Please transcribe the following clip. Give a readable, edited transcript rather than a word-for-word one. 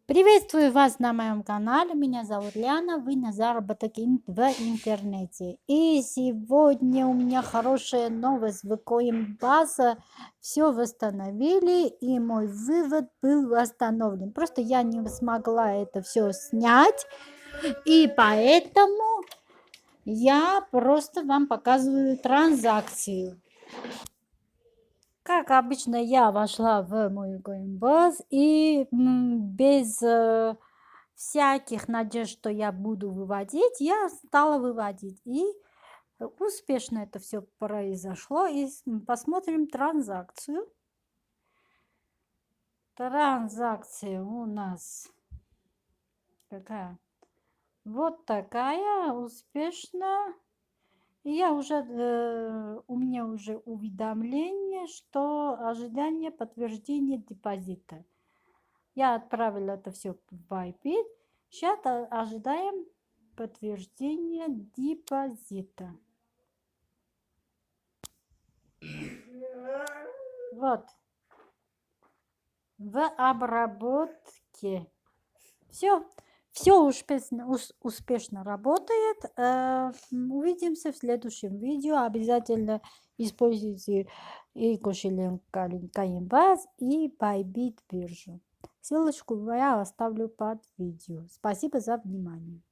Приветствую вас на моем канале. Меня зовут Ляна. Вы на заработок в интернете. И сегодня у меня хорошая новость. В Coinbase все восстановили, и мой вывод был восстановлен. Просто я не смогла это все снять, и поэтому я просто вам показываю транзакцию. Как обычно, я вошла в мой Coinbase и без всяких надежд, что я буду выводить, я стала выводить. И успешно это все произошло. И посмотрим транзакцию. Транзакция у нас какая? Вот такая, успешно. И у меня уже уведомление, что ожидание подтверждения депозита. Я отправила это все в Bybit. Сейчас ожидаем подтверждения депозита. Вот. В обработке. Все успешно работает. Увидимся в следующем видео. Обязательно используйте и кошелек Coinbase, и Bybit биржу. Ссылочку я оставлю под видео. Спасибо за внимание.